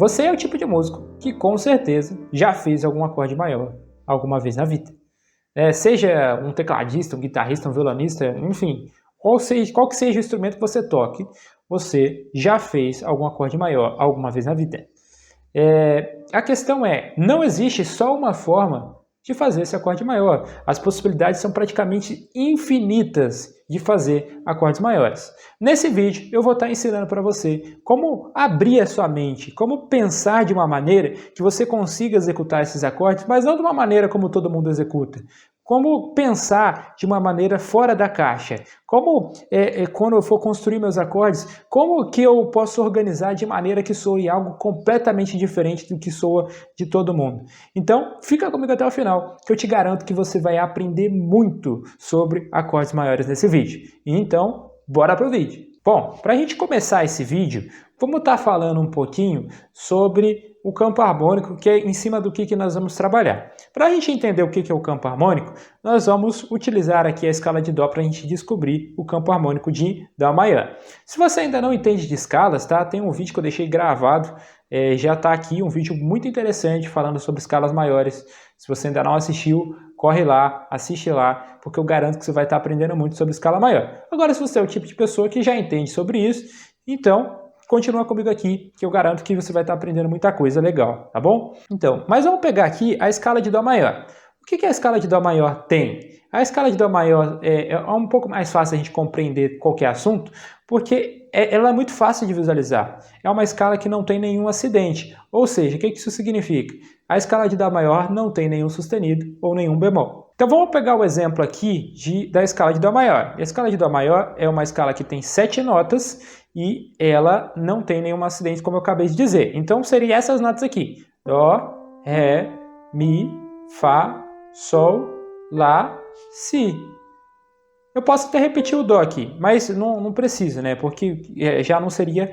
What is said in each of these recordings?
você é o tipo de músico que com certeza já fez algum acorde maior alguma vez na vida. Seja um tecladista, um guitarrista, um violonista, enfim, qual que seja o instrumento que você toque, você já fez algum acorde maior alguma vez na vida. A questão é, não existe só uma forma de fazer esse acorde maior. As possibilidades são praticamente infinitas de fazer acordes maiores. Nesse vídeo eu vou estar ensinando para você como abrir a sua mente, como pensar de uma maneira que você consiga executar esses acordes, mas não de uma maneira como todo mundo executa. Como pensar de uma maneira fora da caixa, como quando eu for construir meus acordes, como que eu posso organizar de maneira que soe algo completamente diferente do que soa de todo mundo. Então, fica comigo até o final, que eu te garanto que você vai aprender muito sobre acordes maiores nesse vídeo. Então, bora pro vídeo. Bom, para a gente começar esse vídeo, vamos estar falando um pouquinho sobre o campo harmônico, que é em cima do que nós vamos trabalhar. Para a gente entender o que é o campo harmônico, nós vamos utilizar aqui a escala de Dó para a gente descobrir o campo harmônico de Dó maior. Se você ainda não entende de escalas, tá? Tem um vídeo que eu deixei gravado, já está aqui, um vídeo muito interessante falando sobre escalas maiores. Se você ainda não assistiu, corre lá, assiste lá, porque eu garanto que você vai estar aprendendo muito sobre escala maior. Agora, se você é o tipo de pessoa que já entende sobre isso, então continua comigo aqui, que eu garanto que você vai estar aprendendo muita coisa legal, tá bom? Então, mas vamos pegar aqui a escala de Dó maior. O que a escala de Dó maior tem? A escala de Dó maior é um pouco mais fácil a gente compreender qualquer assunto, porque ela é muito fácil de visualizar. É uma escala que não tem nenhum acidente. Ou seja, o que isso significa? A escala de Dó maior não tem nenhum sustenido ou nenhum bemol. Então vamos pegar o exemplo aqui da escala de Dó maior. A escala de Dó maior é uma escala que tem 7 notas e ela não tem nenhum acidente, como eu acabei de dizer. Então seriam essas notas aqui: Dó, Ré, Mi, Fá, Sol, Lá, Si. Eu posso até repetir o Dó aqui, mas não precisa, né? Porque já não seria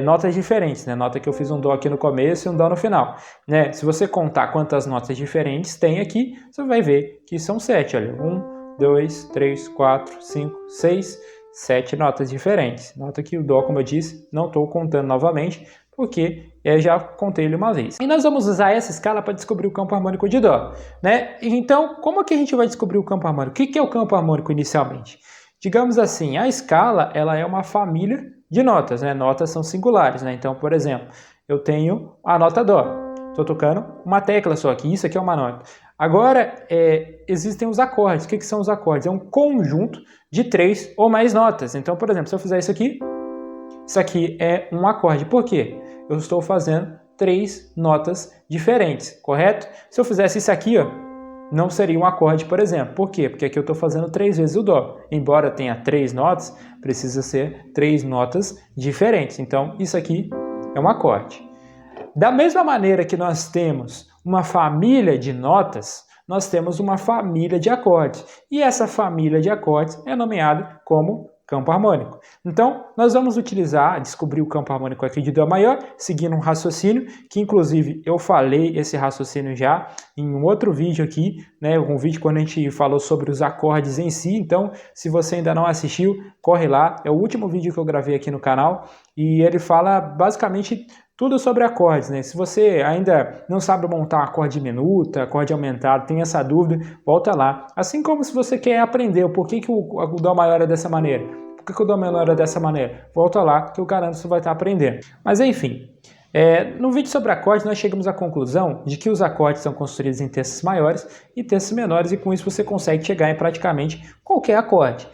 notas diferentes, né? Nota que eu fiz um Dó aqui no começo e um Dó no final, né? Se você contar quantas notas diferentes tem aqui, você vai ver que são 7, olha. 1, 2, 3, 4, 5, 6, 7 notas diferentes. Nota que o Dó, como eu disse, não estou contando novamente, porque eu já contei ele uma vez. E nós vamos usar essa escala para descobrir o campo harmônico de Dó, né? Então, como que a gente vai descobrir o campo harmônico? O que é o campo harmônico inicialmente? Digamos assim, a escala ela é uma família de notas, né? Notas são singulares, né? Então, por exemplo, eu tenho a nota Dó. Estou tocando uma tecla só aqui, isso aqui é uma nota. Agora, existem os acordes. O que são os acordes? É um conjunto de 3 ou mais notas. Então, por exemplo, se eu fizer isso aqui é um acorde. Por quê? Eu estou fazendo 3 notas diferentes, correto? Se eu fizesse isso aqui, ó, não seria um acorde, por exemplo. Por quê? Porque aqui eu estou fazendo 3 vezes o Dó. Embora tenha 3 notas, precisa ser 3 notas diferentes. Então, isso aqui é um acorde. Da mesma maneira que nós temos uma família de notas, nós temos uma família de acordes. E essa família de acordes é nomeada como campo harmônico. Então, nós vamos descobrir o campo harmônico aqui de Dó maior, seguindo um raciocínio, que inclusive eu falei esse raciocínio já em um outro vídeo aqui, né? Um vídeo quando a gente falou sobre os acordes em si. Então, se você ainda não assistiu, corre lá. É o último vídeo que eu gravei aqui no canal e ele fala basicamente tudo sobre acordes, né? Se você ainda não sabe montar acorde diminuto, acorde aumentado, tem essa dúvida, volta lá. Assim como se você quer aprender o porquê que o Dó maior é dessa maneira, por que o Dó menor é dessa maneira, volta lá que eu garanto que você vai estar aprendendo. Mas enfim, no vídeo sobre acordes nós chegamos à conclusão de que os acordes são construídos em terços maiores e terços menores e com isso você consegue chegar em praticamente qualquer acorde.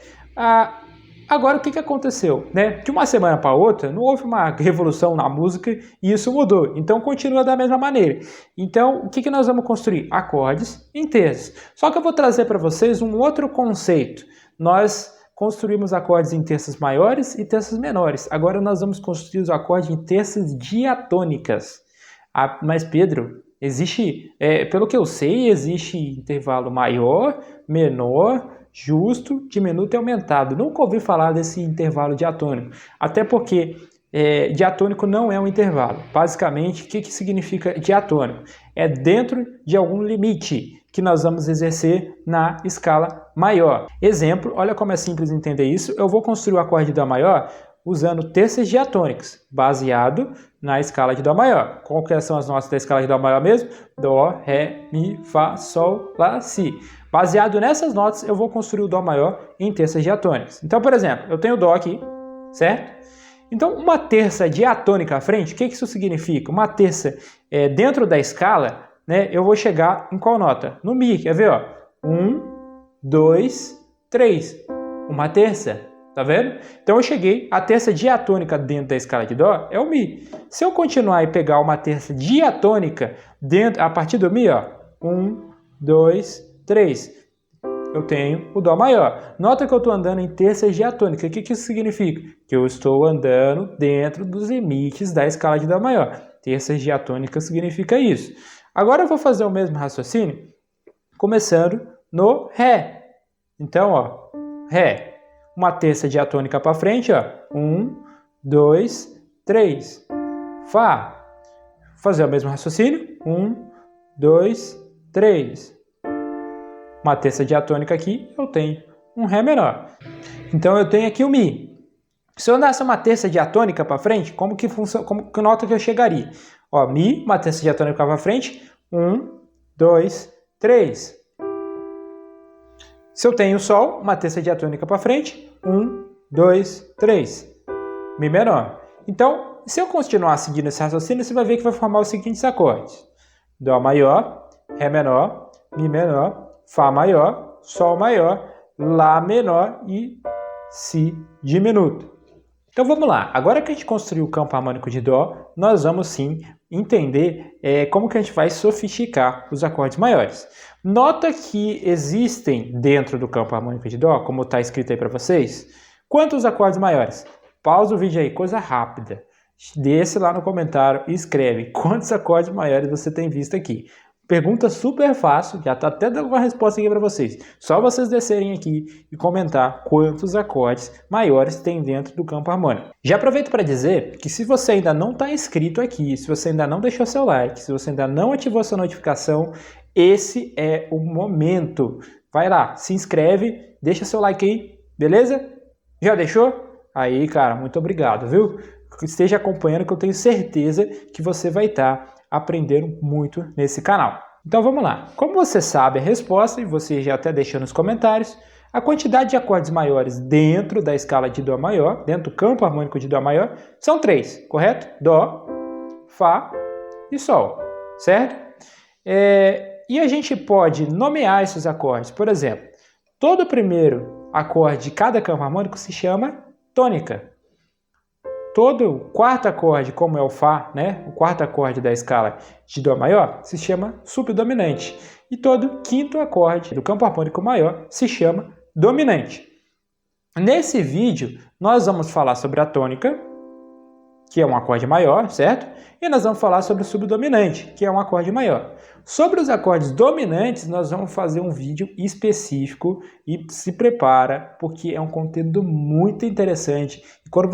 Agora, o que aconteceu? Né? De uma semana para outra, não houve uma revolução na música e isso mudou. Então, continua da mesma maneira. Então, o que nós vamos construir? Acordes em terços. Só que eu vou trazer para vocês um outro conceito. Nós construímos acordes em terços maiores e terços menores. Agora, nós vamos construir os acordes em terças diatônicas. Mas, Pedro, existe, pelo que eu sei, existe intervalo maior, menor, justo, diminuto e aumentado. Nunca ouvi falar desse intervalo diatônico, até porque diatônico não é um intervalo. Basicamente, o que significa diatônico? É dentro de algum limite que nós vamos exercer na escala maior. Exemplo, olha como é simples entender isso. Eu vou construir o acorde de Dó maior, usando terças diatônicas, baseado na escala de Dó maior. Qual que são as notas da escala de Dó maior mesmo? Dó, Ré, Mi, Fá, Sol, Lá, Si. Baseado nessas notas, eu vou construir o Dó maior em terças diatônicas. Então, por exemplo, eu tenho o Dó aqui, certo? Então, uma terça diatônica à frente, o que isso significa? Uma terça dentro da escala, né, eu vou chegar em qual nota? No Mi, quer ver? Ó? 1, 2, 3. Uma terça, tá vendo? Então, eu cheguei, a terça diatônica dentro da escala de Dó é o Mi. Se eu continuar e pegar uma terça diatônica a partir do Mi, ó, 1, 2, 3. Eu tenho o Dó maior. Nota que eu estou andando em terças diatônicas. O que isso significa? Que eu estou andando dentro dos limites da escala de Dó maior. Terças diatônicas significa isso. Agora eu vou fazer o mesmo raciocínio, começando no Ré. Então, ó, Ré. Uma terça diatônica para frente, ó. 1, 2, 3. Fá. Vou fazer o mesmo raciocínio. 1, 2, 3. Uma terça diatônica aqui, eu tenho um Ré menor. Então, eu tenho aqui o Mi. Se eu andasse uma terça diatônica para frente, como que nota que eu chegaria? Ó, Mi, uma terça diatônica para frente, 1, 2, 3. Se eu tenho Sol, uma terça diatônica para frente, 1, 2, 3. Mi menor. Então, se eu continuar seguindo esse raciocínio, você vai ver que vai formar os seguintes acordes. Dó maior, Ré menor, Mi menor, Fá maior, Sol maior, Lá menor e Si diminuto. Então vamos lá, agora que a gente construiu o campo harmônico de Dó, nós vamos sim entender como que a gente vai sofisticar os acordes maiores. Nota que existem dentro do campo harmônico de Dó, como está escrito aí para vocês, quantos acordes maiores? Pausa o vídeo aí, coisa rápida. Desce lá no comentário e escreve quantos acordes maiores você tem visto aqui. Pergunta super fácil, já está até dando uma resposta aqui para vocês. Só vocês descerem aqui e comentar quantos acordes maiores tem dentro do campo harmônico. Já aproveito para dizer que se você ainda não está inscrito aqui, se você ainda não deixou seu like, se você ainda não ativou sua notificação, esse é o momento. Vai lá, se inscreve, deixa seu like aí, beleza? Já deixou? Aí, cara, muito obrigado, viu? Esteja acompanhando que eu tenho certeza que você vai estar aprendendo muito nesse canal. Então vamos lá. Como você sabe a resposta, e você já até deixou nos comentários, a quantidade de acordes maiores dentro da escala de Dó maior, dentro do campo harmônico de Dó maior, são 3, correto? Dó, Fá e Sol, certo? E a gente pode nomear esses acordes. Por exemplo, todo primeiro acorde de cada campo harmônico se chama tônica. Todo quarto acorde, como é o Fá, né? O quarto acorde da escala de Dó maior, se chama subdominante. E todo quinto acorde do campo harmônico maior se chama dominante. Nesse vídeo, nós vamos falar sobre a tônica, que é um acorde maior, certo? E nós vamos falar sobre o subdominante, que é um acorde maior. Sobre os acordes dominantes, nós vamos fazer um vídeo específico e se prepara, porque é um conteúdo muito interessante. E quando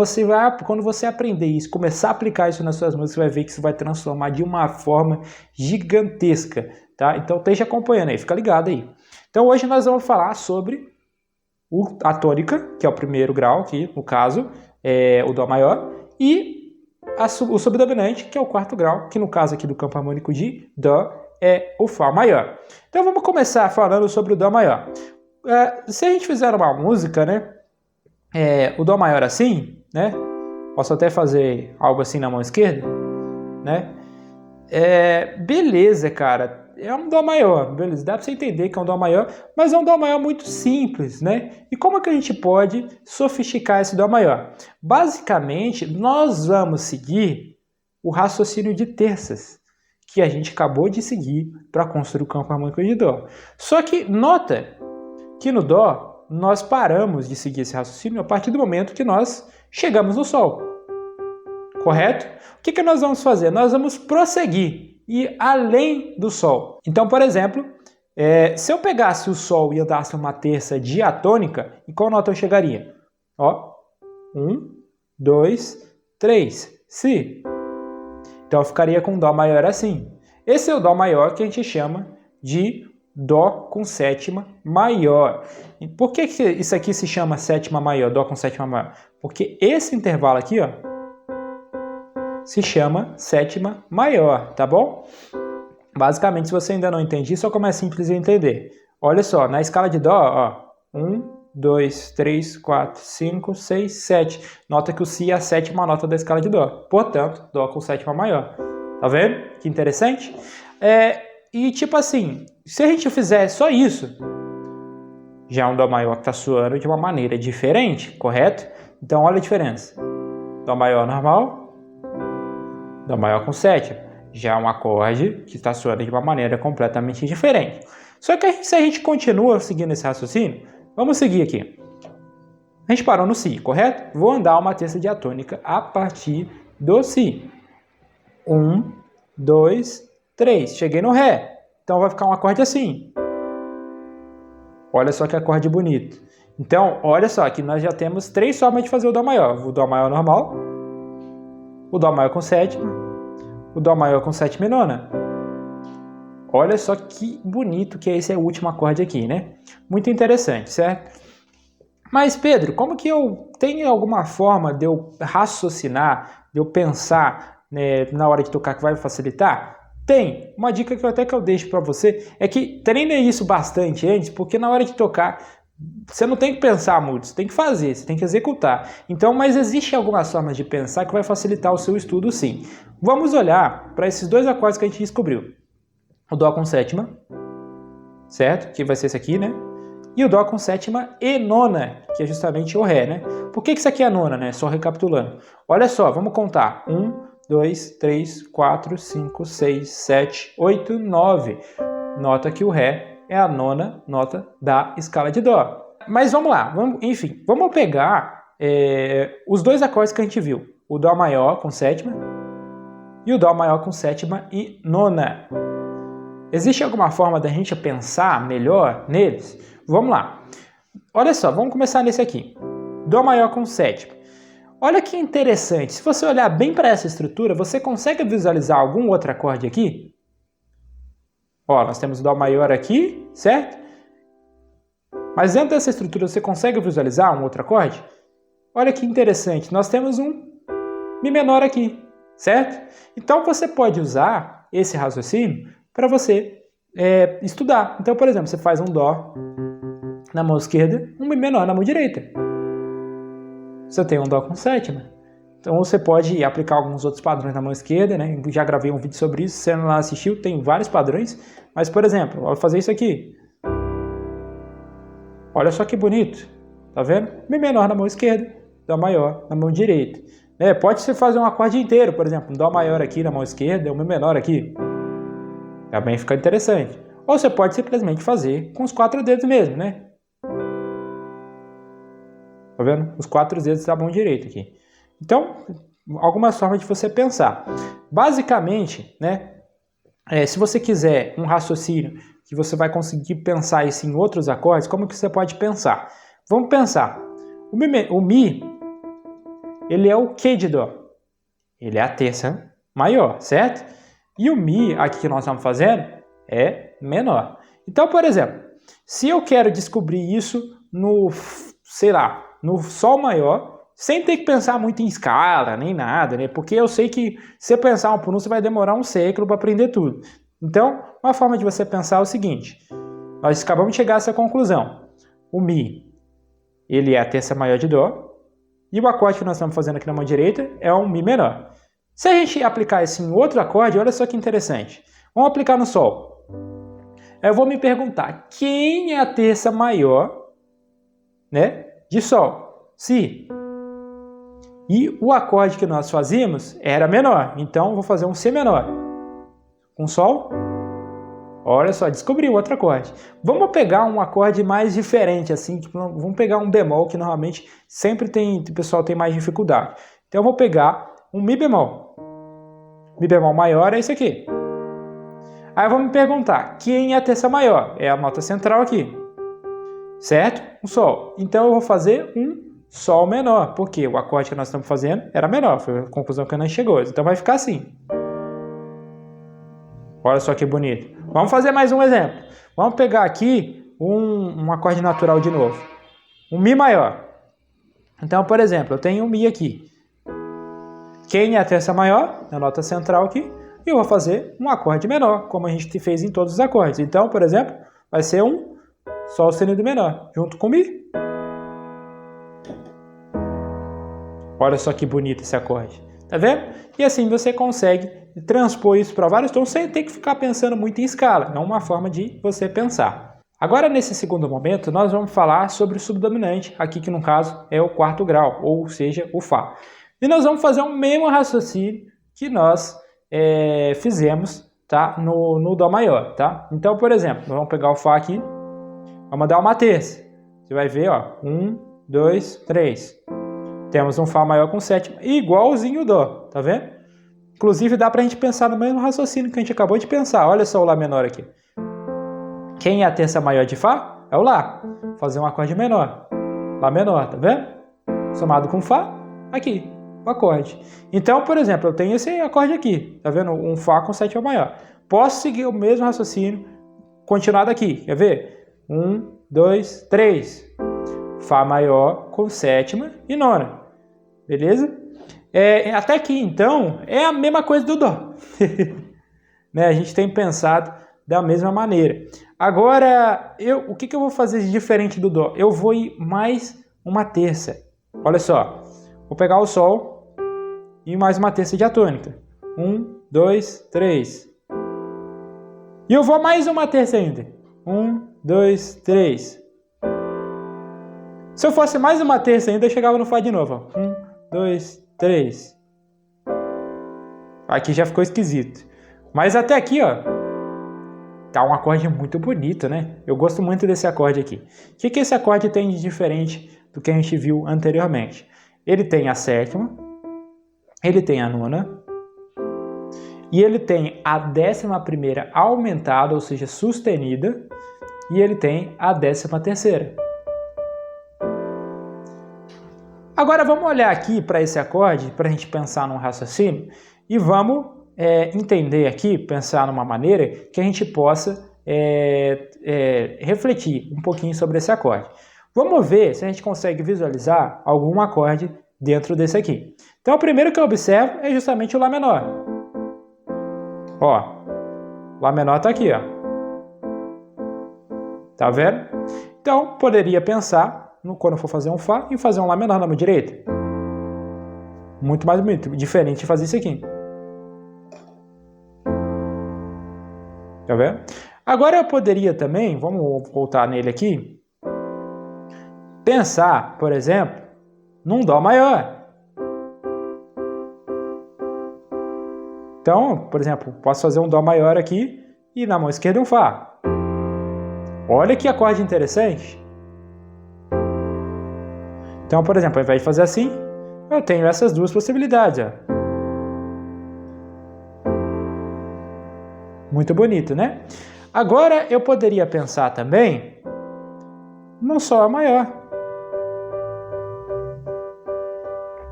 você aprender isso, começar a aplicar isso nas suas músicas, você vai ver que isso vai transformar de uma forma gigantesca, tá? Então esteja acompanhando aí, fica ligado aí. Então hoje nós vamos falar sobre a tônica, que é o primeiro grau aqui, no caso, é o Dó maior, e o subdominante, que é o quarto grau, que no caso aqui do campo harmônico de Dó é o Fá maior. Então vamos começar falando sobre o Dó maior. Se a gente fizer uma música, né, o Dó maior assim, né, posso até fazer algo assim na mão esquerda, né, beleza, cara, é um Dó maior, beleza, dá para você entender que é um Dó maior, mas é um Dó maior muito simples, né? E como é que a gente pode sofisticar esse Dó maior? Basicamente, nós vamos seguir o raciocínio de terças, que a gente acabou de seguir para construir o campo harmônico de Dó. Só que nota que no Dó, nós paramos de seguir esse raciocínio a partir do momento que nós chegamos no Sol, correto? O que nós vamos fazer? Nós vamos prosseguir e além do Sol. Então, por exemplo, se eu pegasse o Sol e andasse uma terça diatônica, em qual nota eu chegaria? Ó, 1, 2, 3, Si. Então eu ficaria com um Dó maior assim. Esse é o Dó maior que a gente chama de Dó com sétima maior. Por que isso aqui se chama sétima maior, Dó com sétima maior? Porque esse intervalo aqui, ó, se chama sétima maior, tá bom? Basicamente, se você ainda não entende isso, como é simples de entender. Olha só, na escala de Dó, ó, 1, 2, 3, 4, 5, 6, 7. Nota que o Si é a sétima nota da escala de Dó. Portanto, Dó com sétima maior. Tá vendo? Que interessante? E tipo assim, se a gente fizer só isso, já é um Dó maior que está soando de uma maneira diferente, correto? Então olha a diferença. Dó maior normal, Dó maior com sétima. Já é um acorde que está soando de uma maneira completamente diferente. Só que se a gente continua seguindo esse raciocínio, vamos seguir aqui. A gente parou no Si, correto? Vou andar uma terça diatônica a partir do Si. 1, 2, 3. Cheguei no Ré. Então vai ficar um acorde assim. Olha só que acorde bonito. Então, olha só, aqui nós já temos 3 formas de fazer o Dó maior. O Dó maior normal, o Dó maior com sétima, o Dó maior com sétima e nona. Olha só que bonito que esse é o último acorde aqui, né? Muito interessante, certo? Mas, Pedro, como que eu tenho alguma forma de eu raciocinar, de eu pensar, né, na hora de tocar que vai facilitar? Tem. Uma dica que eu deixo para você é que treine isso bastante antes, porque na hora de tocar você não tem que pensar muito, você tem que fazer, você tem que executar. Então, mas existe algumas formas de pensar que vai facilitar o seu estudo, sim. Vamos olhar para esses 2 acordes que a gente descobriu. O Dó com sétima, certo? Que vai ser esse aqui, né? E o Dó com sétima e nona, que é justamente o Ré, né? Por que isso aqui é a nona, né? Só recapitulando. Olha só, vamos contar. 1, 2, 3, 4, 5, 6, 7, 8, 9. Nota que o Ré é a nona nota da escala de Dó. Mas vamos lá, vamos pegar os 2 acordes que a gente viu. O Dó maior com sétima e o Dó maior com sétima e nona. Existe alguma forma da gente pensar melhor neles? Vamos lá. Olha só, vamos começar nesse aqui. Dó maior com sétima. Olha que interessante. Se você olhar bem para essa estrutura, você consegue visualizar algum outro acorde aqui? Ó, nós temos o Dó maior aqui, certo? Mas dentro dessa estrutura você consegue visualizar um outro acorde? Olha que interessante. Nós temos um Mi menor aqui, certo? Então você pode usar esse raciocínio para você estudar. Então, por exemplo, você faz um Dó na mão esquerda, um Mi menor na mão direita. Você tem um Dó com sétima. Então você pode aplicar alguns outros padrões na mão esquerda, né? Já gravei um vídeo sobre isso, se você não assistiu, tem vários padrões. Mas, por exemplo, vou fazer isso aqui. Olha só que bonito. Tá vendo? Mi menor na mão esquerda, Dó maior na mão direita. Pode você fazer um acorde inteiro, por exemplo, um Dó maior aqui na mão esquerda, um Mi menor aqui. Também fica interessante. Ou você pode simplesmente fazer com os 4 dedos mesmo, né? Tá vendo? Os 4 dedos da mão direita aqui. Então, algumas formas de você pensar. Basicamente, né? Se você quiser um raciocínio que você vai conseguir pensar isso em outros acordes, como que você pode pensar? Vamos pensar. O Mi, ele é o que de Dó? Ele é a terça maior, certo? E o Mi, aqui que nós estamos fazendo, é menor. Então, por exemplo, se eu quero descobrir isso no, sei lá, no Sol maior, sem ter que pensar muito em escala, nem nada, né? Porque eu sei que se eu pensar um por um, você vai demorar um século para aprender tudo. Então, uma forma de você pensar é o seguinte. Nós acabamos de chegar a essa conclusão. O Mi, ele é a terça maior de Dó. E o acorde que nós estamos fazendo aqui na mão direita é um Mi menor. Se a gente aplicar isso em outro acorde, olha só que interessante. Vamos aplicar no Sol. Eu vou me perguntar, quem é a terça maior, né, de Sol? Si. E o acorde que nós fazíamos era menor, então eu vou fazer um Si menor. Com Sol. Olha só, descobri outro acorde. Vamos pegar um acorde mais diferente, assim, tipo, vamos pegar um bemol, que normalmente sempre o pessoal tem mais dificuldade. Então eu vou pegar um Mi bemol. Mi bemol maior é esse aqui. Aí eu vou me perguntar, quem é a terça maior? É a nota central aqui. Certo? Um Sol. Então eu vou fazer um Sol menor, porque o acorde que nós estamos fazendo era menor, foi a conclusão que nós chegamos. Então vai ficar assim. Olha só que bonito. Vamos fazer mais um exemplo. Vamos pegar aqui um acorde natural de novo. Um Mi maior. Então, por exemplo, eu tenho um Mi aqui. Quem é a terça maior? A nota central aqui. E eu vou fazer um acorde menor, como a gente fez em todos os acordes. Então, por exemplo, vai ser um Sol sustenido menor, junto com Mi. Olha só que bonito esse acorde. Tá vendo? E assim você consegue transpor isso para vários tons sem ter que ficar pensando muito em escala. É uma forma de você pensar. Agora, nesse segundo momento, nós vamos falar sobre o subdominante, aqui que no caso é o quarto grau, ou seja, o Fá. E nós vamos fazer o mesmo raciocínio que nós fizemos, tá? no Dó maior. Tá? Então, por exemplo, nós vamos pegar o Fá aqui, vamos dar uma terça. Você vai ver, ó, 1, 2, 3. Temos um Fá maior com sétima, igualzinho o Dó, tá vendo? Inclusive dá pra gente pensar no mesmo raciocínio que a gente acabou de pensar. Olha só o Lá menor aqui. Quem é a terça maior de Fá? É o Lá. Vou fazer um acorde menor. Lá menor, tá vendo? Somado com Fá, aqui, o acorde. Então, por exemplo, eu tenho esse acorde aqui, tá vendo? Um Fá com sétima maior. Posso seguir o mesmo raciocínio, continuar daqui, quer ver? 1, 2, 3. Fá maior com sétima e nona. Beleza? Até aqui, então, é a mesma coisa do Dó. Né? A gente tem pensado da mesma maneira. Agora, o que eu vou fazer de diferente do Dó? Eu vou ir mais uma terça. Olha só. Vou pegar o Sol e mais uma terça diatônica. 1, 2, 3. E eu vou mais uma terça ainda. 1, 2, 3. Se eu fosse mais uma terça ainda, eu chegava no Fá de novo. 1, 2, 3. Aqui já ficou esquisito. Mas até aqui, ó, tá um acorde muito bonito, né? Eu gosto muito desse acorde aqui. O que esse acorde tem de diferente do que a gente viu anteriormente? Ele tem a sétima, ele tem a nona, e ele tem a 11ª aumentada, ou seja, sustenida, e ele tem a 13ª. Agora vamos olhar aqui para esse acorde, para a gente pensar num raciocínio, e vamos entender aqui, pensar numa maneira que a gente possa refletir um pouquinho sobre esse acorde. Vamos ver se a gente consegue visualizar algum acorde dentro desse aqui. Então o primeiro que eu observo é justamente o Lá menor. Ó, Lá menor está aqui, ó. Tá vendo? Então poderia pensar, quando eu for fazer um Fá, e fazer um Lá menor na mão direita. Muito mais bonito, diferente de fazer isso aqui. Tá vendo? Agora eu poderia também, vamos voltar nele aqui, pensar, por exemplo, num Dó maior. Então, por exemplo, posso fazer um Dó maior aqui e na mão esquerda um Fá. Olha que acorde interessante. Então, por exemplo, ao invés de fazer assim, eu tenho essas duas possibilidades. Ó. Muito bonito, né? Agora, eu poderia pensar também num Sol maior.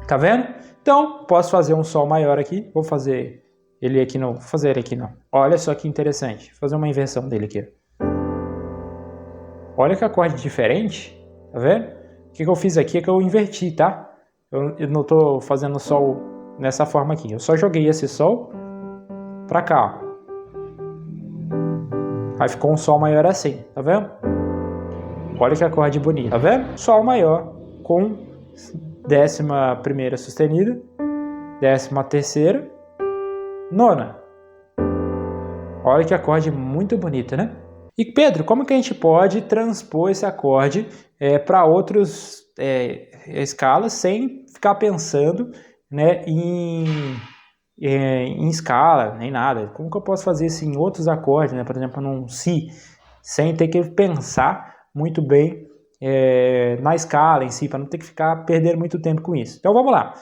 Tá vendo? Então, posso fazer um Sol maior aqui. Vou fazer ele aqui não. Vou fazer ele aqui não. Olha só que interessante. Vou fazer uma inversão dele aqui. Olha que acorde diferente. Tá vendo? O que eu fiz aqui é que eu inverti, tá? Eu não estou fazendo Sol nessa forma aqui. Eu só joguei esse Sol para cá. Ó. Aí ficou um Sol maior assim, tá vendo? Olha que acorde bonito, tá vendo? Sol maior com 11ª sustenida, 13ª, nona. Olha que acorde muito bonito, né? E Pedro, como que a gente pode transpor esse acorde para outras escalas sem ficar pensando, né, em escala, nem nada? Como que eu posso fazer isso em outros acordes, né? Por exemplo, num Si, sem ter que pensar muito bem na escala em si, para não ter que ficar perdendo muito tempo com isso. Então vamos lá.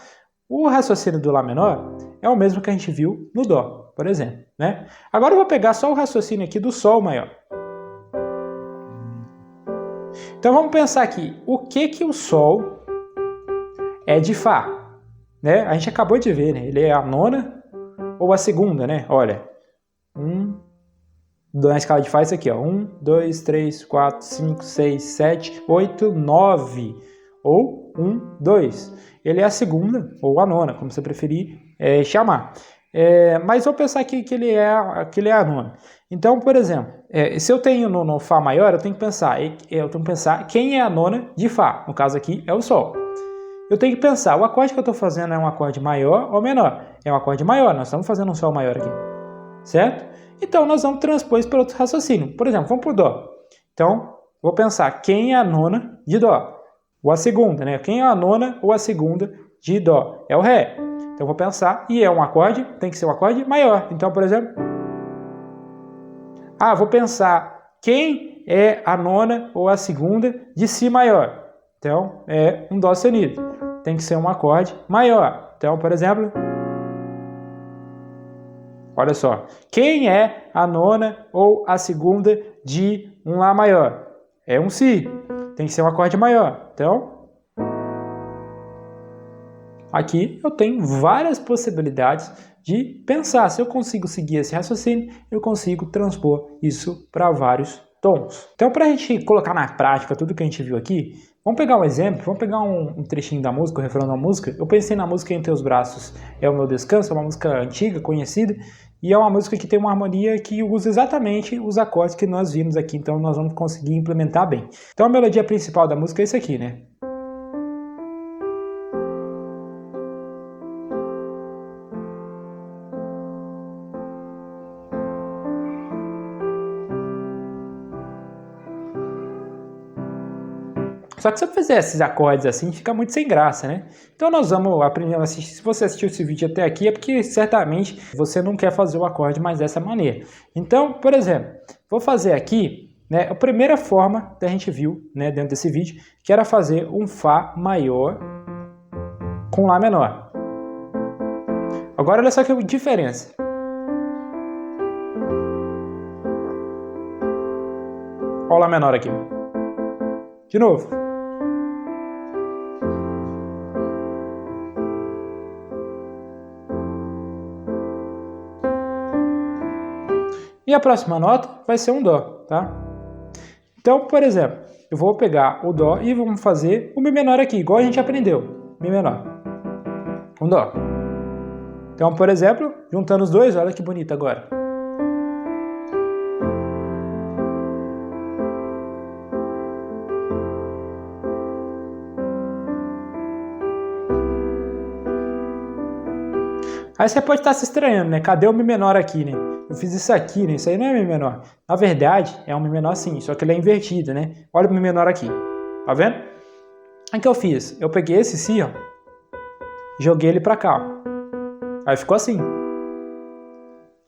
O raciocínio do Lá menor é o mesmo que a gente viu no Dó, por exemplo, né? Agora eu vou pegar só o raciocínio aqui do Sol maior. Então vamos pensar aqui, o que o Sol é de Fá? Né? A gente acabou de ver, né? Ele é a nona ou a segunda, né? Olha, 1, na escala de Fá isso aqui, ó. 1, 2, 3, 4, 5, 6, 7, 8, 9. Ou 1, 2. Ele é a segunda, ou a nona, como você preferir chamar. Mas vou pensar que ele é a nona. Então, por exemplo, se eu tenho no Fá maior, eu tenho que pensar quem é a nona de Fá. No caso aqui é o Sol. Eu tenho que pensar, o acorde que eu estou fazendo é um acorde maior ou menor? É um acorde maior, nós estamos fazendo um Sol maior aqui, certo? Então, nós vamos transpor isso para outro raciocínio. Por exemplo, vamos para o Dó. Então, vou pensar quem é a nona de Dó, ou a segunda, né? Quem é a nona ou a segunda de Dó? É o Ré. Então, vou pensar, e é um acorde, tem que ser um acorde maior. Então, por exemplo, vou pensar quem é a nona ou a segunda de Si maior. Então, é um Dó sustenido. Tem que ser um acorde maior. Então, por exemplo, olha só. Quem é a nona ou a segunda de um Lá maior? É um Si. Tem que ser um acorde maior. Então, aqui eu tenho várias possibilidades de pensar. Se eu consigo seguir esse raciocínio, eu consigo transpor isso para vários tons. Então, para a gente colocar na prática tudo que a gente viu aqui, vamos pegar um exemplo, vamos pegar um trechinho da música, o refrão da música. Eu pensei na música Em Teus Braços é o Meu Descanso, é uma música antiga, conhecida, e é uma música que tem uma harmonia que usa exatamente os acordes que nós vimos aqui, então nós vamos conseguir implementar bem. Então a melodia principal da música é isso aqui, né? Só que se eu fizer esses acordes assim, fica muito sem graça, né? Então nós vamos aprender a assistir. Se você assistiu esse vídeo até aqui, é porque certamente você não quer fazer o acorde mais dessa maneira. Então, por exemplo, vou fazer aqui, né, a primeira forma que a gente viu, né, dentro desse vídeo, que era fazer um Fá maior com Lá menor. Agora olha só que diferença. Olha o Lá menor aqui. De novo. E a próxima nota vai ser um Dó, tá? Então, por exemplo, eu vou pegar o Dó e vamos fazer o Mi menor aqui, igual a gente aprendeu. Mi menor. Um Dó. Então, por exemplo, juntando os dois, olha que bonito agora. Aí você pode estar se estranhando, né? Cadê o Mi menor aqui, né? Eu fiz isso aqui, né? Isso aí não é Mi menor. Na verdade, é um Mi menor sim, só que ele é invertido, né? Olha o Mi menor aqui. Tá vendo? O que eu fiz? Eu peguei esse Si, ó, joguei ele pra cá, ó. Aí ficou assim.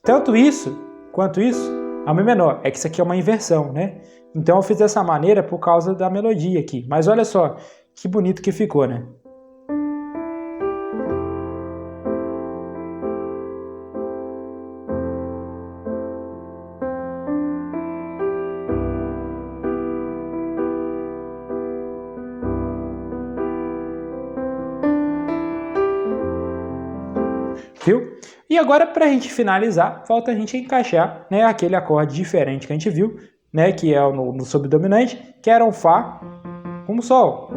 Tanto isso, quanto isso, é um Mi menor. É que isso aqui é uma inversão, né? Então eu fiz dessa maneira por causa da melodia aqui. Mas olha só, que bonito que ficou, né? Viu? E agora, para a gente finalizar, falta a gente encaixar, né, aquele acorde diferente que a gente viu, né, que é no subdominante, que era um Fá com Sol,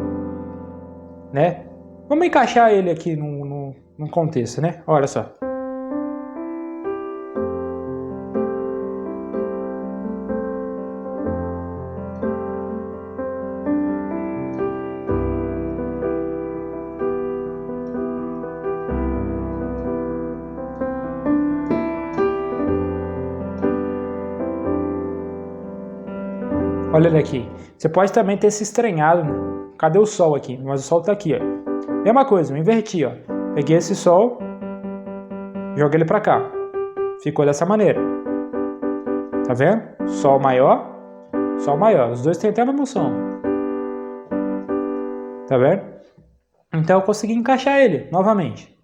né? Vamos encaixar ele aqui num contexto, né? Olha só. Olha ele aqui. Você pode também ter se estranhado, né? Cadê o Sol aqui? Mas o Sol tá aqui, ó. Mesma coisa, eu inverti, ó. Peguei esse Sol, joguei ele pra cá. Ficou dessa maneira. Tá vendo? Sol maior, Sol maior. Os dois têm até a mesma som. Tá vendo? Então eu consegui encaixar ele novamente.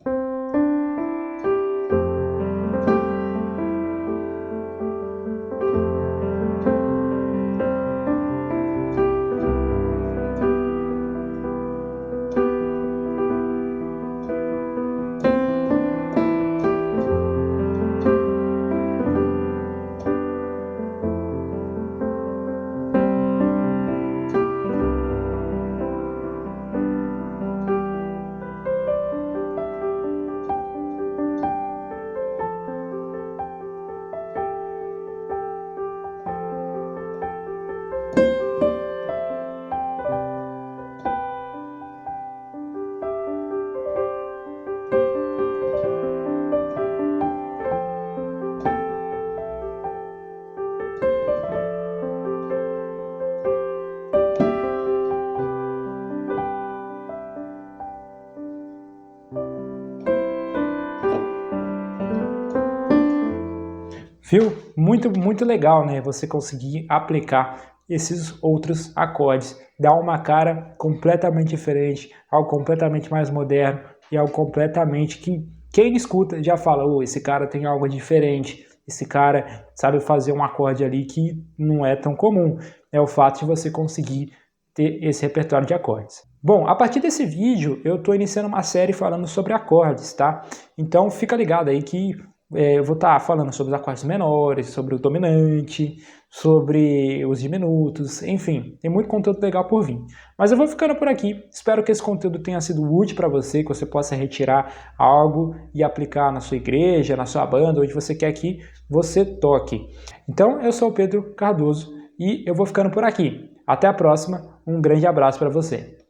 Viu? Muito legal, né? Você conseguir aplicar esses outros acordes, dar uma cara completamente diferente, algo completamente mais moderno e algo completamente que quem escuta já fala, oh, esse cara tem algo diferente, esse cara sabe fazer um acorde ali que não é tão comum. É o fato de você conseguir ter esse repertório de acordes. Bom, a partir desse vídeo eu estou iniciando uma série falando sobre acordes, tá? Então fica ligado aí que eu vou estar falando sobre os acordes menores, sobre o dominante, sobre os diminutos, enfim, tem muito conteúdo legal por vir. Mas eu vou ficando por aqui, espero que esse conteúdo tenha sido útil para você, que você possa retirar algo e aplicar na sua igreja, na sua banda, onde você quer que você toque. Então, eu sou o Pedro Cardoso e eu vou ficando por aqui. Até a próxima, um grande abraço para você.